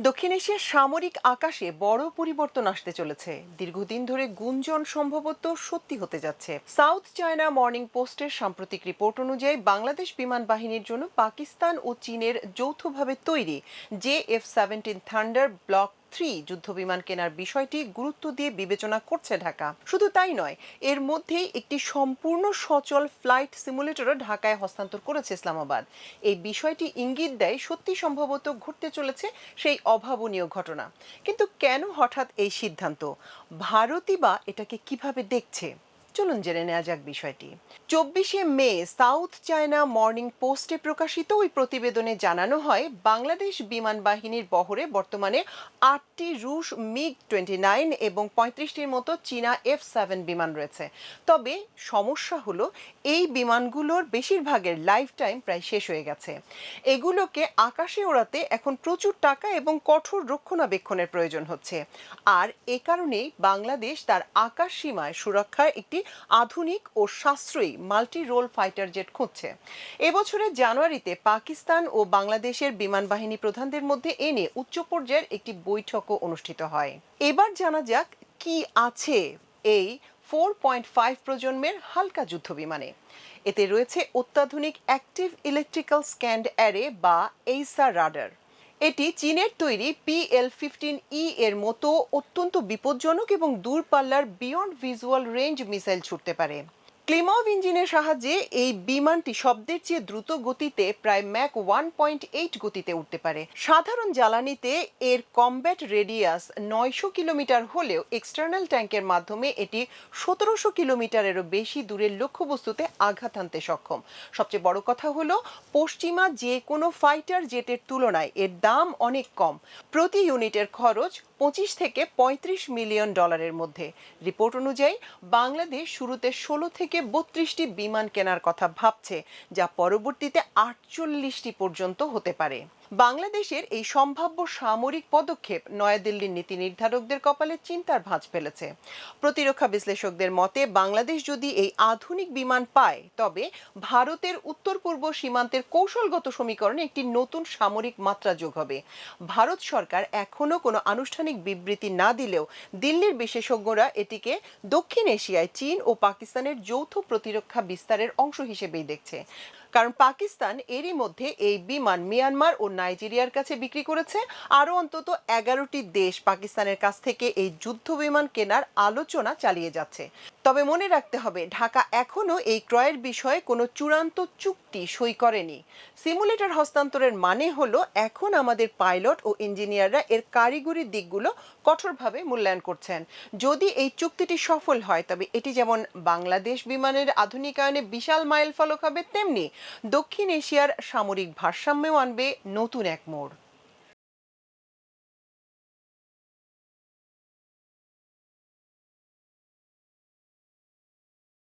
দক্ষিণ এশিয়ার সামরিক আকাশে বড় পরিবর্তন আসতে চলেছে। দীর্ঘদিন ধরে গুঞ্জন সম্ভবত সত্যি হতে যাচ্ছে। সাউথ চায়না মর্নিং পোস্টের সাম্প্রতিক রিপোর্ট অনুযায়ী বাংলাদেশ বিমান বাহিনীর জন্য পাকিস্তান ও চীনের যৌথভাবে তৈরি JF-17 থান্ডার ব্লক 3 যুদ্ধবিমান কেনার বিষয়টি গুরুত্ব দিয়ে বিবেচনা করছে ঢাকা। শুধু তাই নয়, এর মধ্যেই একটি সম্পূর্ণ সচল ফ্লাইট সিমুলেটরও ঢাকায় হস্তান্তর করেছে ইসলামাবাদ। এই বিষয়টি ইঙ্গিত দেয় সত্যি সম্ভবত ঘটতে চলেছে সেই অভাবনীয় ঘটনা। কিন্তু কেন হঠাৎ এই সিদ্ধান্ত? ভারতই বা এটাকে কিভাবে দেখছে? চলুন জেনে নেওয়া যাক বিষয়টি। 24শে মে সাউথ চায়না মর্নিং পোস্টে প্রকাশিত ওই প্রতিবেদনে জানানো হয়, বাংলাদেশ বিমান বাহিনীর বহরে বর্তমানে 8টি রুশ MiG-29 এবং 35টির মতো চীনা F-7 বিমান রয়েছে। তবে সমস্যা হলো, এই বিমানগুলোর বেশিরভাগের লাইফ টাইম প্রায় শেষ হয়ে গেছে। এগুলোকে আকাশে ওড়াতে এখন প্রচুর টাকা এবং কঠোর রক্ষণাবেক্ষণের প্রয়োজন হচ্ছে। আর এ কারণেই বাংলাদেশ তার আকাশ সীমায় সুরক্ষার একটি আধুনিক ও সাশ্রয়ী মাল্টি রোল ফাইটার জেট খুঁজছে। এবছরের জানুয়ারিতে পাকিস্তান ও বাংলাদেশের বিমান বাহিনী প্রধানদের মধ্যে এ নিয়ে উচ্চ পর্যায়ের একটি বৈঠকও অনুষ্ঠিত হয়। এবার জানা যাক কি আছে এই 4.5 প্রজন্মের হালকা যুদ্ধ বিমানে। এতে রয়েছে অত্যাধুনিক অ্যাক্টিভ ইলেকট্রিক্যাল স্ক্যান্ড অ্যারে বা এইসা রাডার। এটি চীনের তৈরি PL-15E এর মতো অত্যন্ত বিপজ্জনক এবং দূরপাল্লার বিয়ন্ড ভিজুয়াল রেঞ্জ মিসাইল ছুটতে পারে। ক্লিমভ ইঞ্জিনের সাহায্যে এই বিমানটি শব্দের চেয়ে দ্রুত গতিতে প্রায় ম্যাক 1.8 গতিতে উঠতে পারে। সাধারণ জ্বালানিতে এর কমব্যাট রেডিয়াস 900 কিলোমিটার হলেও এক্সটার্নাল ট্যাঙ্কের মাধ্যমে এটি 1700 কিলোমিটারেরও বেশি দূরের লক্ষ্যবস্তুতে আঘাত হানতে সক্ষম। সবচেয়ে বড় কথা হলো, পশ্চিমা যে কোনো ফাইটার জেটের তুলনায় এর দাম অনেক কম। প্রতি ইউনিটের খরচ 25 থেকে 35 মিলিয়ন ডলারের মধ্যে। রিপোর্ট অনুযায়ী বাংলাদেশ শুরুতে 16 থেকে 32টি বিমান কেনার কথা ভাবছে, যা পরবর্তীতে 48টি পর্যন্ত হতে পারে। বাংলাদেশের এই সম্ভাব্য সামরিক পদক্ষেপ নয়াদিল্লির নীতি নির্ধারকদের কপালে চিন্তার ভাঁজ ফেলেছে। প্রতিরক্ষা বিশ্লেষকদের মতে, বাংলাদেশ যদি এই আধুনিক বিমান পায়, তবে ভারতের উত্তর পূর্ব সীমান্তের কৌশলগত সমীকরণে একটি নতুন সামরিক মাত্রা যোগ হবে। ভারত সরকার এখনো কোনো আনুষ্ঠানিক বিবৃতি না দিলেও দিল্লির বিশেষজ্ঞরা এটিকে দক্ষিণ এশিয়ায় চীন ও পাকিস্তানের যৌথ প্রতিরক্ষা বিস্তারের অংশ হিসেবেই দেখছে। কারণ পাকিস্তান এরই মধ্যে এই বিমান মিয়ানমার ও নাইজেরিয়ার কাছে বিক্রি করেছে। আরও অন্তত 11টি দেশ পাকিস্তানের কাছ থেকে এই যুদ্ধ বিমান কেনার আলোচনা চালিয়ে যাচ্ছে। তবে মনে রাখতে হবে, ঢাকা এখনও এই ক্রয়ের বিষয়ে কোনো চূড়ান্ত চুক্তি সই করেনি। সিমুলেটর হস্তান্তরের মানে হলো, এখন আমাদের পাইলট ও ইঞ্জিনিয়াররা এর কারিগরি দিকগুলো কঠোরভাবে মূল্যায়ন করছেন। যদি এই চুক্তিটি সফল হয়, তবে এটি যেমন বাংলাদেশ বিমানের আধুনিকায়নে বিশাল মাইলফলক হবে, তেমনি দক্ষিণ এশিয়ার সামরিক ভারসাম্যেও আনবে নতুন এক মোড়।